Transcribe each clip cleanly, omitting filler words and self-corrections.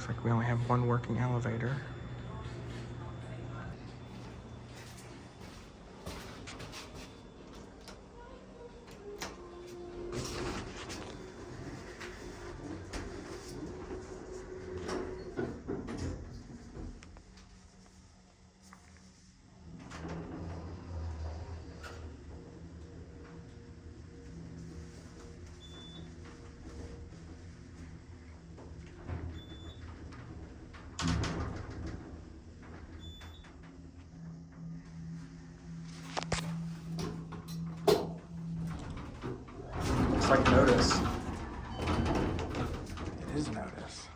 Looks like we only have one working elevator. Looks like notice. It is notice.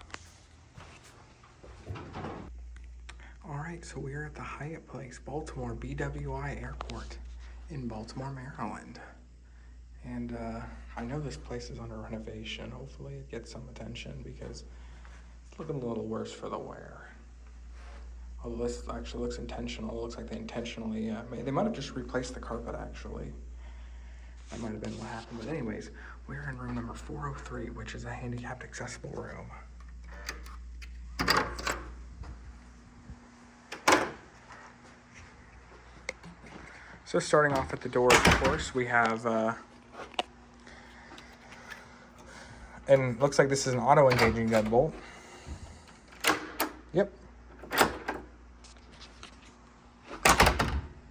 Alright, so we are at the Hyatt Place Baltimore BWI Airport in Baltimore, Maryland. And I know this place is under renovation. Hopefully it gets some attention because it's looking a little worse for the wear. Although this actually looks intentional. It looks like they intentionally, they might have just replaced the carpet actually. That might have been what happened. But anyways, we're in room number 403, which is a handicapped accessible room. So starting off at the doors, of course, we have, and looks like this is an auto-engaging deadbolt. Yep.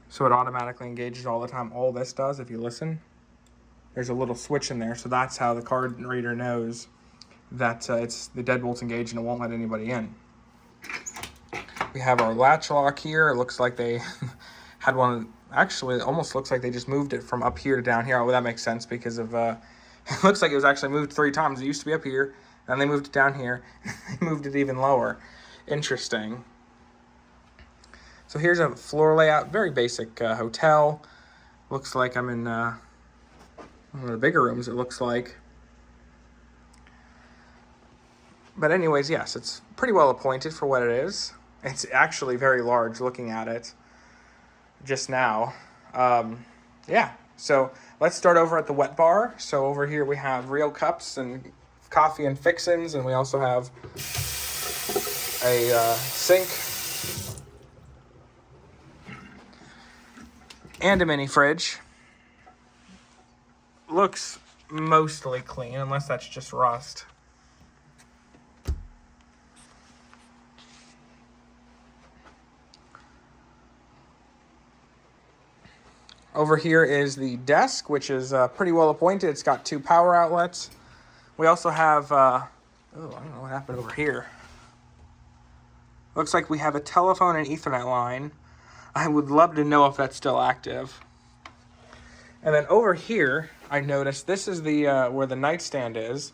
So it automatically engages all the time. All this does, if you listen, there's a little switch in there. So that's how the card reader knows that it's the deadbolt's engaged and it won't let anybody in. We have our latch lock here. It looks like they had one. Actually, it almost looks like they just moved it from up here to down here. Oh, that makes sense because of, it looks like it was actually moved 3 times. It used to be up here, then they moved it down here. They moved it even lower. Interesting. So here's a floor layout, very basic hotel. Looks like I'm in one of the bigger rooms, it looks like. But anyways, yes, it's pretty well appointed for what it is. It's actually very large looking at it just now. Yeah, so let's start over at the wet bar. So over here we have real cups and coffee and fixins, and we also have a sink and a mini fridge. Looks mostly clean, unless that's just rust. Over here is the desk, which is pretty well appointed. It's got 2 power outlets. We also have, oh, I don't know what happened over here. Looks like we have a telephone and Ethernet line. I would love to know if that's still active. And then over here, I noticed this is the where the nightstand is.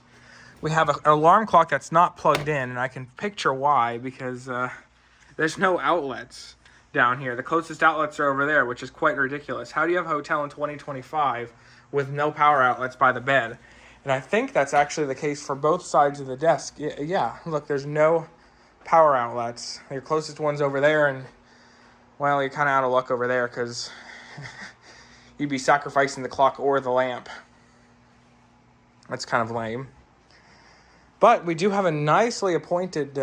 We have an alarm clock that's not plugged in, and I can picture why, because there's no outlets down here. The closest outlets are over there, which is quite ridiculous. How do you have a hotel in 2025 with no power outlets by the bed? And I think that's actually the case for both sides of the desk. Yeah, look, there's no power outlets. Your closest one's over there, and well, you're kind of out of luck over there because you'd be sacrificing the clock or the lamp. That's kind of lame. But we do have a nicely appointed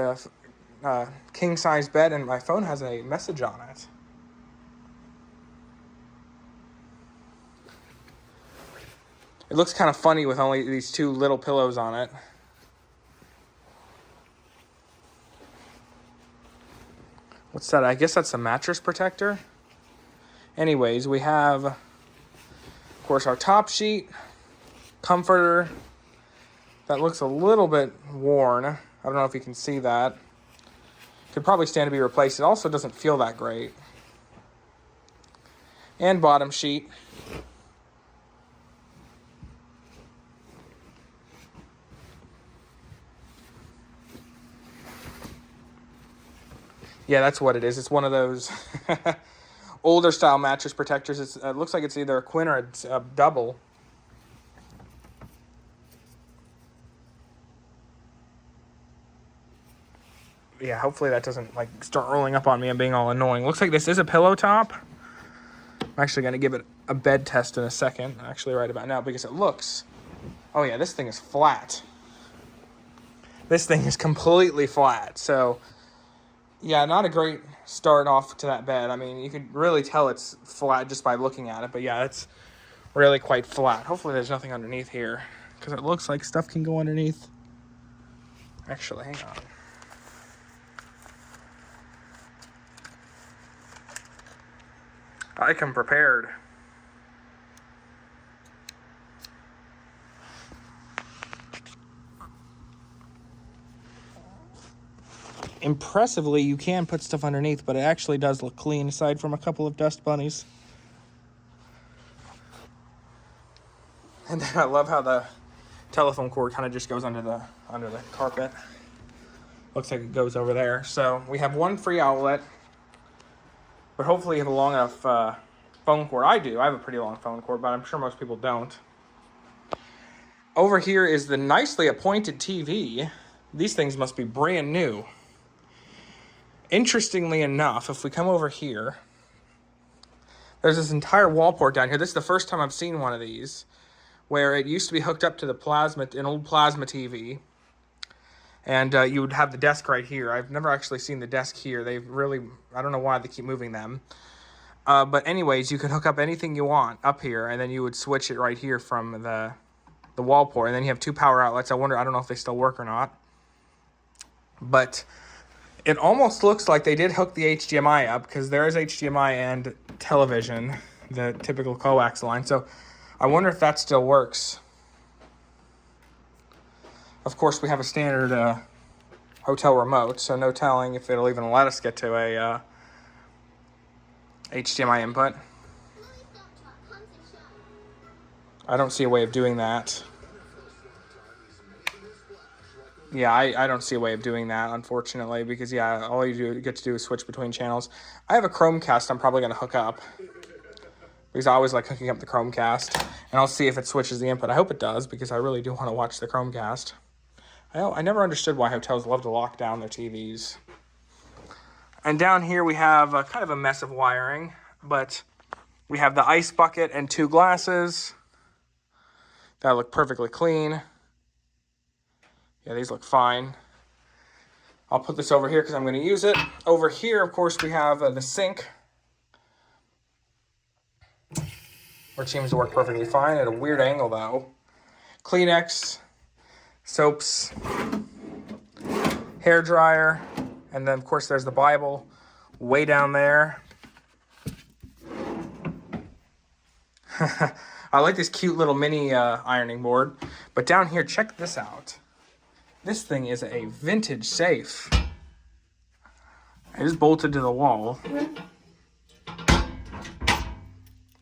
king-size bed, and my phone has a message on it. It looks kind of funny with only these 2 little pillows on it. What's that? I guess that's a mattress protector. Anyways, we have, of course, our top sheet, comforter. That looks a little bit worn. I don't know if you can see that. Could probably stand to be replaced. It also doesn't feel that great. And bottom sheet. Yeah, that's what it is. It's one of those older style mattress protectors. It looks like it's either a queen or a double. Yeah, hopefully that doesn't like start rolling up on me and being all annoying. Looks like this is a pillow top. I'm actually going to give it a bed test in a second, actually right about now, because it looks, oh yeah, this thing is flat. This thing is completely flat. So, yeah, not a great start off to that bed. I mean, you could really tell it's flat just by looking at it. But yeah, it's really quite flat. Hopefully there's nothing underneath here, because it looks like stuff can go underneath. Actually, hang on. I come prepared. Impressively, you can put stuff underneath, but it actually does look clean, aside from a couple of dust bunnies. And then I love how the telephone cord kind of just goes under the carpet. Looks like it goes over there. So we have one free outlet, but hopefully you have a long enough phone cord. I do. I have a pretty long phone cord, but I'm sure most people don't. Over here is the nicely appointed TV. These things must be brand new. Interestingly enough, if we come over here, there's this entire wall port down here. This is the first time I've seen one of these, where it used to be hooked up to an old plasma TV. And you would have the desk right here. I've never actually seen the desk here. I don't know why they keep moving them. But anyways, you could hook up anything you want up here, and then you would switch it right here from the wall port. And then you have two power outlets. I don't know if they still work or not. But it almost looks like they did hook the HDMI up, because there is HDMI and television, the typical coax line. So I wonder if that still works. Of course, we have a standard hotel remote, so no telling if it'll even let us get to a HDMI input. I don't see a way of doing that. Yeah, I don't see a way of doing that, unfortunately, because, yeah, all you get to do is switch between channels. I have a Chromecast I'm probably going to hook up, because I always like hooking up the Chromecast, and I'll see if it switches the input. I hope it does, because I really do want to watch the Chromecast. I never understood why hotels love to lock down their TVs. And down here we have kind of a mess of wiring, but we have the ice bucket and two glasses that look perfectly clean. Yeah, these look fine. I'll put this over here because I'm going to use it. Over here, of course, we have the sink, which seems to work perfectly fine at a weird angle, though. Kleenex, soaps, hair dryer, and then, of course, there's the Bible way down there. I like this cute little mini ironing board. But down here, check this out. This thing is a vintage safe. It is bolted to the wall.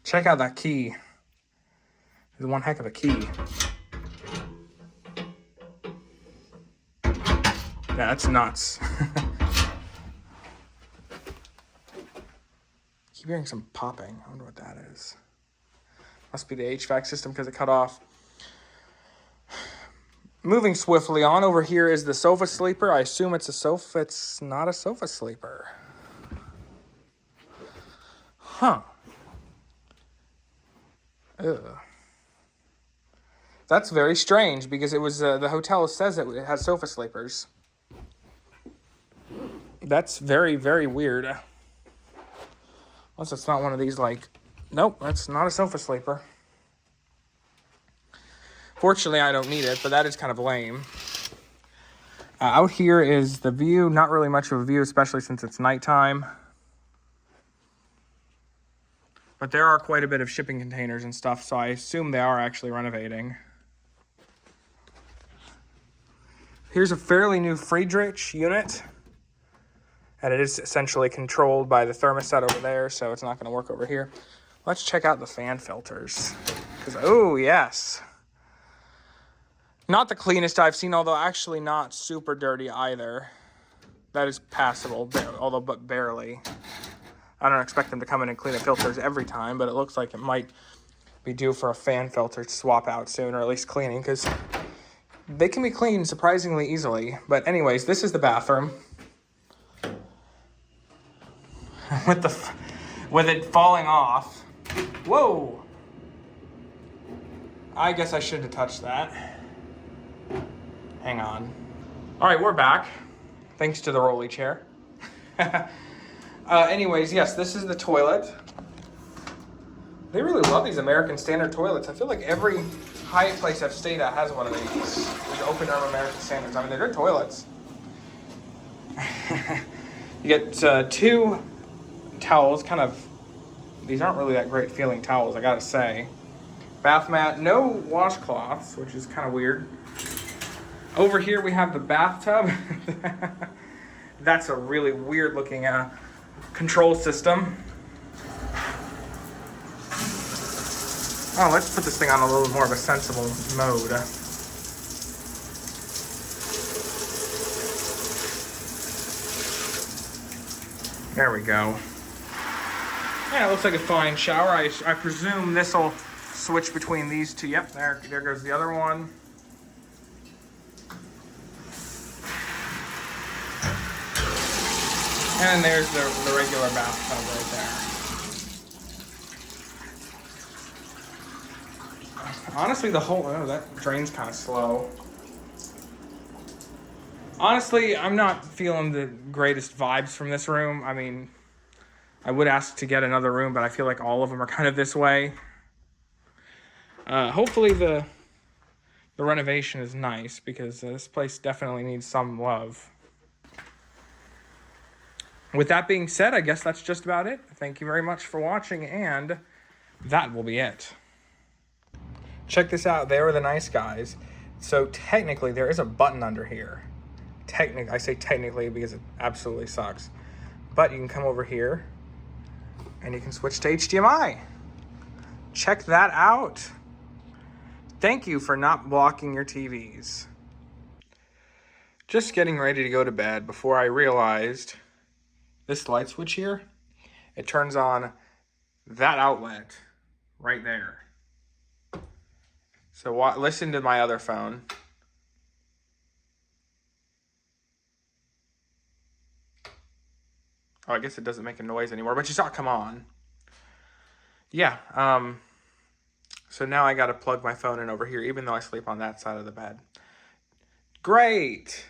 Check out that key. It's one heck of a key. Yeah, that's nuts. Keep hearing some popping. I wonder what that is. Must be the HVAC system because it cut off. Moving swiftly on, over here is the sofa sleeper. I assume it's a sofa. It's not a sofa sleeper. Huh. Ugh. That's very strange because it was the hotel says it has sofa sleepers. That's very, very weird. Unless it's not one of these like, nope, that's not a sofa sleeper. Fortunately, I don't need it, but that is kind of lame. Out here is the view. Not really much of a view, especially since it's nighttime. But there are quite a bit of shipping containers and stuff, so I assume they are actually renovating. Here's a fairly new Friedrich unit. And it is essentially controlled by the thermostat over there, so it's not going to work over here. Let's check out the fan filters. Oh, yes. Not the cleanest I've seen, although actually not super dirty either. That is passable, although but barely. I don't expect them to come in and clean the filters every time, but it looks like it might be due for a fan filter to swap out soon, or at least cleaning, because they can be cleaned surprisingly easily. But anyways, this is the bathroom. With it falling off. Whoa! I guess I shouldn't have touched that. Hang on. All right, we're back. Thanks to the rolly chair. Anyways, yes, this is the toilet. They really love these American Standard toilets. I feel like every Hyatt place I've stayed at has one of these. These open arm American Standards. I mean, they're good toilets. You get 2 towels, kind of, these aren't really that great feeling towels, I gotta say. Bath mat, no washcloths, which is kind of weird. Over here we have the bathtub. That's a really weird looking control system. Oh, let's put this thing on a little more of a sensible mode. There we go. Yeah, it looks like a fine shower. I presume this will switch between these two. Yep, there goes the other one. And there's the regular bathtub right there. Honestly, that drain's kind of slow. Honestly, I'm not feeling the greatest vibes from this room. I mean, I would ask to get another room, but I feel like all of them are kind of this way. Hopefully the renovation is nice, because this place definitely needs some love. With that being said, I guess that's just about it. Thank you very much for watching, and that will be it. Check this out. They were the nice guys. So technically, there is a button under here. I say technically because it absolutely sucks. But you can come over here, and you can switch to HDMI. Check that out. Thank you for not blocking your TVs. Just getting ready to go to bed before I realized this light switch here, it turns on that outlet right there. So listen to my other phone. Oh, I guess it doesn't make a noise anymore, but you saw it come on. Yeah, so now I gotta plug my phone in over here, even though I sleep on that side of the bed. Great.